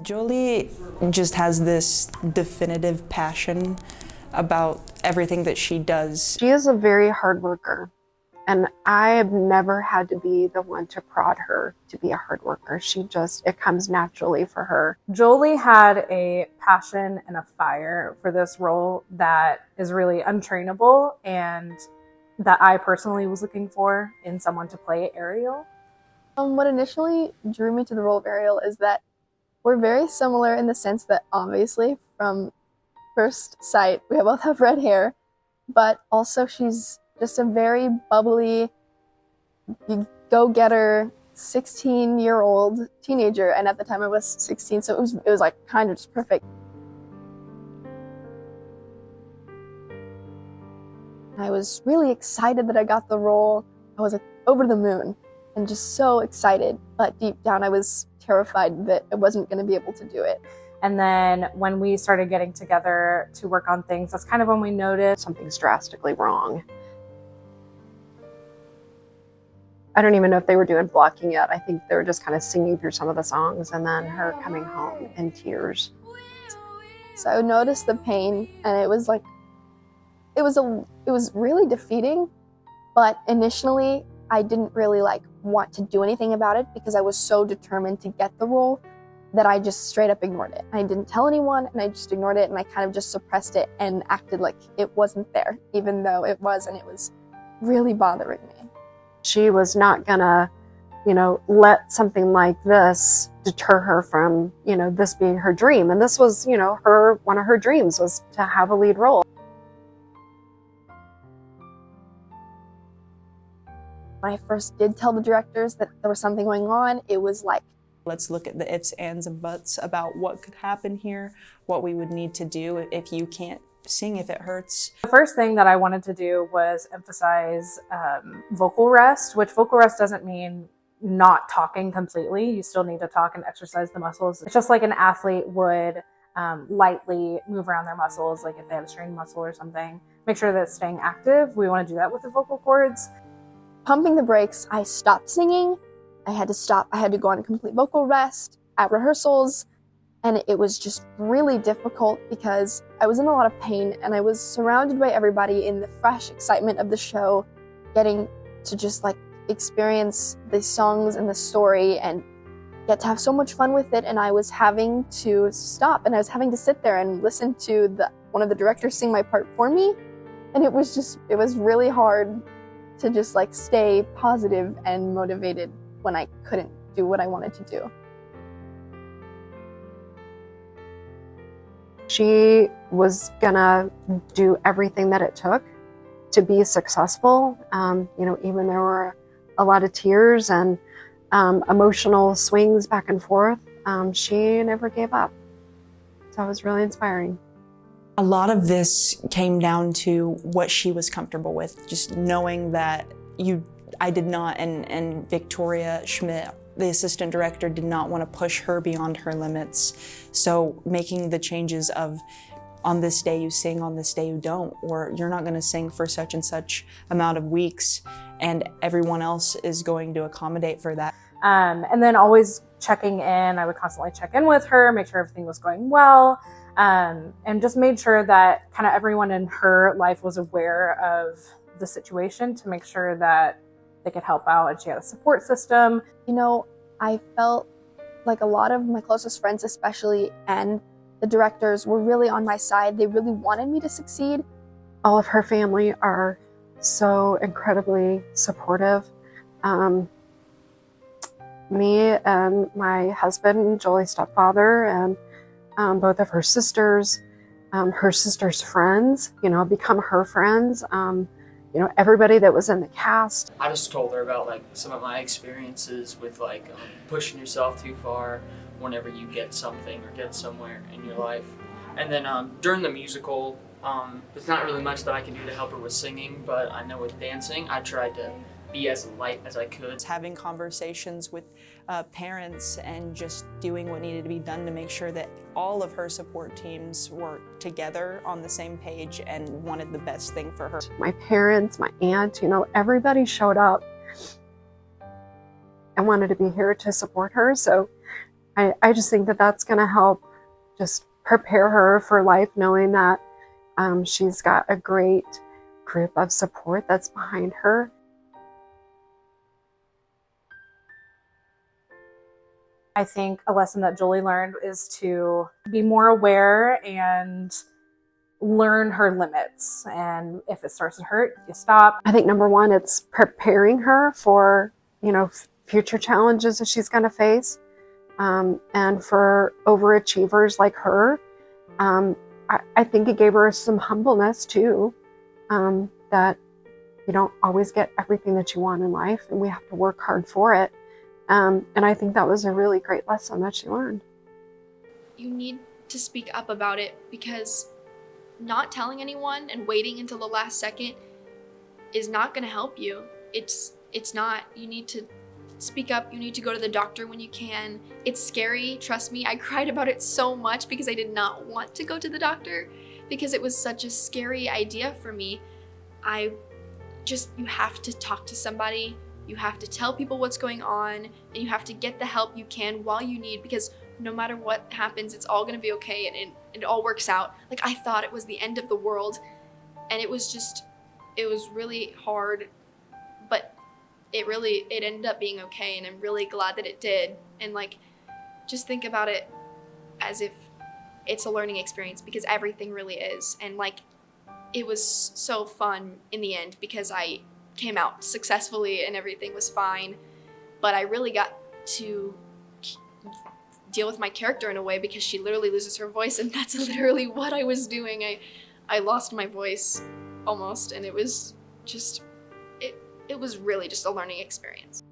Jolie just has this definitive passion about everything that she does. She is a very hard worker, and I have never had to be the one to prod her to be a hard worker. It comes naturally for her. Jolie had a passion and a fire for this role that is really untrainable and that I personally was looking for in someone to play Ariel. What initially drew me to the role of Ariel is that we're very similar in the sense that obviously from first sight we both have red hair, but also she's just a very bubbly, go-getter 16-year-old teenager, and at the time I was 16, so it was like kind of just perfect. I was really excited that I got the role. I was over the moon and just so excited, but deep down I was terrified that I wasn't going to be able to do it. And then when we started getting together to work on things, that's kind of when we noticed Something's drastically wrong. I don't even know if they were doing blocking yet. I think they were just kind of singing through some of the songs and then her coming home in tears. So I noticed the pain, and it was really defeating, but initially I didn't really want to do anything about it because I was so determined to get the role that I just straight up ignored it. I didn't tell anyone, and I just ignored it, and I kind of just suppressed it and acted like it wasn't there, even though it was, and it was really bothering me. She was not gonna, let something like this deter her from, this being her dream. And this was, one of her dreams was to have a lead role. When I first did tell the directors that there was something going on, it was like, Let's look at the ifs, ands, and buts about what could happen here, what we would need to do if you can't sing, if it hurts. the first thing that I wanted to do was emphasize vocal rest, which vocal rest doesn't mean not talking completely. You still need to talk and exercise the muscles. It's just like an athlete would lightly move around their muscles, like if they have a strained muscle or something. Make sure that it's staying active. We want to do that with the vocal cords. pumping the brakes. I stopped singing. I had to stop. I had to go on a complete vocal rest at rehearsals. And it was just really difficult because I was in a lot of pain and I was surrounded by everybody in the fresh excitement of the show, getting to just experience the songs and the story and get to have so much fun with it. And I was having to stop and I was having to sit there and listen to one of the directors sing my part for me. And it was really hard to just stay positive and motivated when I couldn't do what I wanted to do. She was gonna do everything that it took to be successful. Even there were a lot of tears and emotional swings back and forth. She never gave up. So it was really inspiring. A lot of this came down to what she was comfortable with, just knowing that I did not, and Victoria Schmidt, the assistant director, did not want to push her beyond her limits. So making the changes of, on this day you sing, on this day you don't, or you're not going to sing for such and such amount of weeks, and everyone else is going to accommodate for that. And then always checking in. I would constantly check in with her, make sure everything was going well, and just made sure that kind of everyone in her life was aware of the situation to make sure that they could help out, and she had a support system. I felt like a lot of my closest friends especially, and the directors were really on my side. They really wanted me to succeed. All of her family are so incredibly supportive. Me and my husband, Jolie's stepfather, and both of her sisters friends, become her friends. Everybody that was in the cast. I just told her about some of my experiences with pushing yourself too far whenever you get something or get somewhere in your life. And then during the musical, there's not really much that I can do to help her with singing, but I know with dancing, I tried to be as light as I could. Having conversations with parents and just doing what needed to be done to make sure that all of her support teams were together on the same page and wanted the best thing for her. My parents, my aunt, everybody showed up and wanted to be here to support her. So I just think that that's going to help just prepare her for life, knowing that she's got a great group of support that's behind her. I think a lesson that Jolie learned is to be more aware and learn her limits. And if it starts to hurt, you stop. I think number one, it's preparing her for, future challenges that she's going to face. And for overachievers like her, I think it gave her some humbleness too, that you don't always get everything that you want in life, and we have to work hard for it. And I think that was a really great lesson that she learned. You need to speak up about it, because not telling anyone and waiting until the last second is not going to help you. It's not. You need to speak up. You need to go to the doctor when you can. It's scary, trust me. I cried about it so much because I did not want to go to the doctor, because it was such a scary idea for me. You have to talk to somebody. You have to tell people what's going on, and you have to get the help you can while you need, because no matter what happens, it's all gonna be okay, and it all works out. Like, I thought it was the end of the world, and it was really hard, but it ended up being okay, and I'm really glad that it did. And just think about it as if it's a learning experience, because everything really is. And it was so fun in the end, because I came out successfully and everything was fine. But I really got to deal with my character in a way, because she literally loses her voice, and that's literally what I was doing. I lost my voice almost, and it was really just a learning experience.